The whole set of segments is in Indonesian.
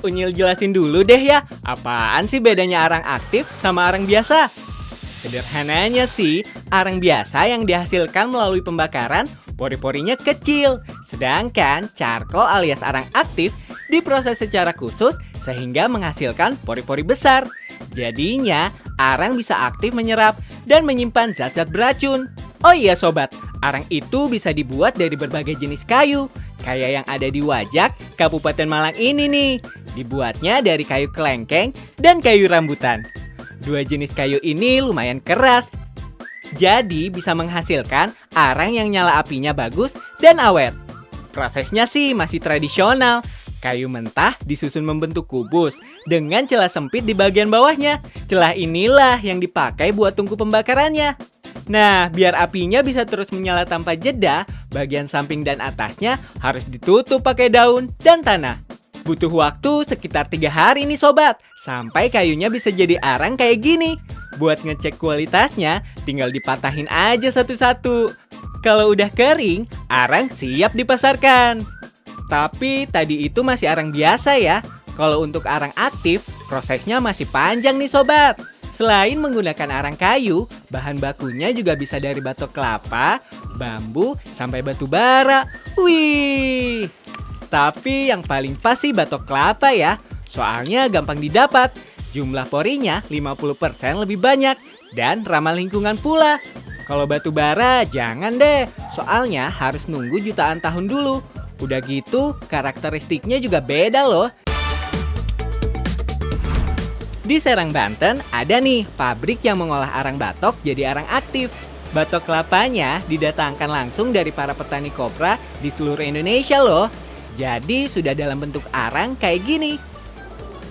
Unyil jelasin dulu deh ya, apaan sih bedanya arang aktif sama arang biasa? Sederhananya sih, arang biasa yang dihasilkan melalui pembakaran, pori-porinya kecil. Sedangkan charcoal alias arang aktif diproses secara khusus sehingga menghasilkan pori-pori besar. Jadinya, arang bisa aktif menyerap dan menyimpan zat-zat beracun. Oh iya sobat, arang itu bisa dibuat dari berbagai jenis kayu. Kayak yang ada di Wajak, Kabupaten Malang ini nih. Dibuatnya dari kayu kelengkeng dan kayu rambutan. Dua jenis kayu ini lumayan keras. Jadi bisa menghasilkan arang yang nyala apinya bagus dan awet. Prosesnya sih masih tradisional. Kayu mentah disusun membentuk kubus dengan celah sempit di bagian bawahnya. Celah inilah yang dipakai buat tungku pembakarannya. Nah, biar apinya bisa terus menyala tanpa jeda, bagian samping dan atasnya harus ditutup pakai daun dan tanah. Butuh waktu sekitar 3 hari nih sobat, sampai kayunya bisa jadi arang kayak gini. Buat ngecek kualitasnya, tinggal dipatahin aja satu-satu. Kalau udah kering, arang siap dipasarkan. Tapi tadi itu masih arang biasa ya. Kalau untuk arang aktif, prosesnya masih panjang nih sobat. Selain menggunakan arang kayu, bahan bakunya juga bisa dari batok kelapa, bambu, sampai batu bara. Wih! Tapi yang paling pas sih batok kelapa ya. Soalnya gampang didapat. Jumlah porinya 50% lebih banyak dan ramah lingkungan pula. Kalau batu bara jangan deh, soalnya harus nunggu jutaan tahun dulu. Udah gitu, karakteristiknya juga beda loh. Di Serang, Banten, ada nih pabrik yang mengolah arang batok jadi arang aktif. Batok kelapanya didatangkan langsung dari para petani kopra di seluruh Indonesia loh. Jadi sudah dalam bentuk arang kayak gini.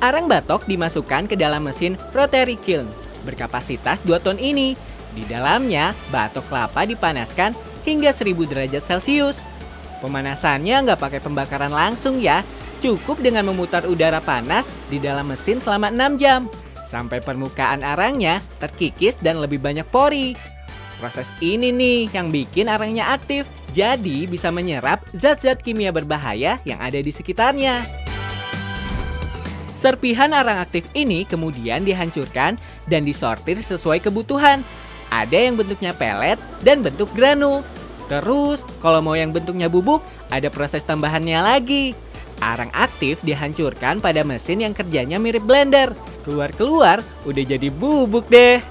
Arang batok dimasukkan ke dalam mesin rotary kiln berkapasitas 2 ton ini. Di dalamnya, batok kelapa dipanaskan hingga 1000 derajat Celcius. Pemanasannya nggak pakai pembakaran langsung ya. Cukup dengan memutar udara panas di dalam mesin selama 6 jam. Sampai permukaan arangnya terkikis dan lebih banyak pori. Proses ini nih yang bikin arangnya aktif. Jadi bisa menyerap zat-zat kimia berbahaya yang ada di sekitarnya. Serpihan arang aktif ini kemudian dihancurkan dan disortir sesuai kebutuhan. Ada yang bentuknya pelet dan bentuk granul. Terus, kalau mau yang bentuknya bubuk, ada proses tambahannya lagi. Arang aktif dihancurkan pada mesin yang kerjanya mirip blender. Keluar-keluar, udah jadi bubuk deh.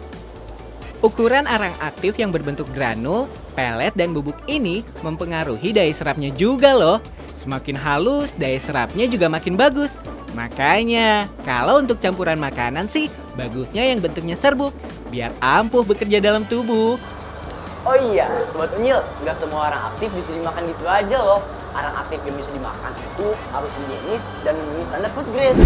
Ukuran arang aktif yang berbentuk granul, pelet, dan bubuk ini mempengaruhi daya serapnya juga loh. Semakin halus, daya serapnya juga makin bagus. Makanya, kalau untuk campuran makanan sih, bagusnya yang bentuknya serbuk, biar ampuh bekerja dalam tubuh. Oh iya, Sobat Unyil, nggak semua arang aktif bisa dimakan gitu aja loh. Arang aktif yang bisa dimakan itu harus higienis dan memenuhi standar food grade.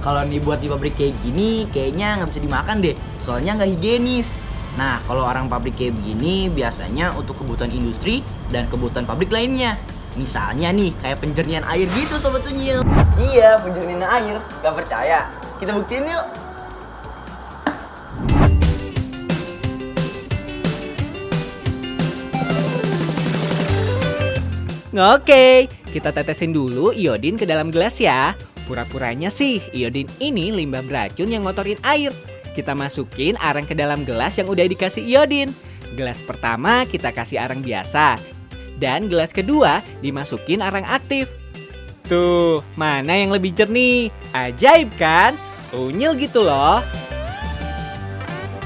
Kalau dibuat di pabrik kayak gini, kayaknya nggak bisa dimakan deh, soalnya nggak higienis. Nah, kalau arang pabrik kayak begini, biasanya untuk kebutuhan industri dan kebutuhan pabrik lainnya. Misalnya nih, kayak penjernihan air gitu Sobat Unyil. Iya, penjernihan air. Gak percaya? Kita buktiin yuk. Oke, kita tetesin dulu iodin ke dalam gelas ya. Pura-puranya sih, iodin ini limbah beracun yang ngotorin air. Kita masukin arang ke dalam gelas yang udah dikasih iodin. Gelas pertama kita kasih arang biasa. Dan gelas kedua dimasukin arang aktif. Tuh, mana yang lebih jernih? Ajaib kan? Unyil gitu loh.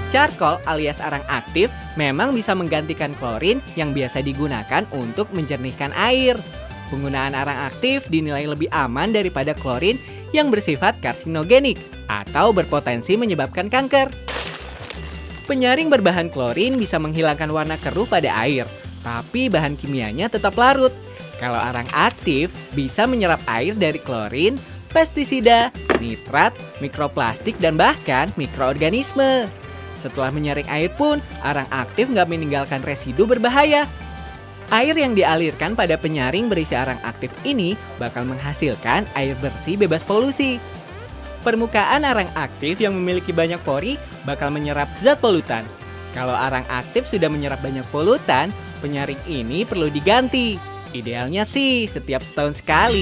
Charcoal alias arang aktif memang bisa menggantikan klorin yang biasa digunakan untuk menjernihkan air. Penggunaan arang aktif dinilai lebih aman daripada klorin yang bersifat karsinogenik atau berpotensi menyebabkan kanker. Penyaring berbahan klorin bisa menghilangkan warna keruh pada air, tapi bahan kimianya tetap larut. Kalau arang aktif bisa menyerap air dari klorin, pestisida, nitrat, mikroplastik, dan bahkan mikroorganisme. Setelah menyaring air pun, arang aktif nggak meninggalkan residu berbahaya. Air yang dialirkan pada penyaring berisi arang aktif ini bakal menghasilkan air bersih bebas polusi. Permukaan arang aktif yang memiliki banyak pori bakal menyerap zat polutan. Kalau arang aktif sudah menyerap banyak polutan, penyaring ini perlu diganti. Idealnya sih setiap setahun sekali.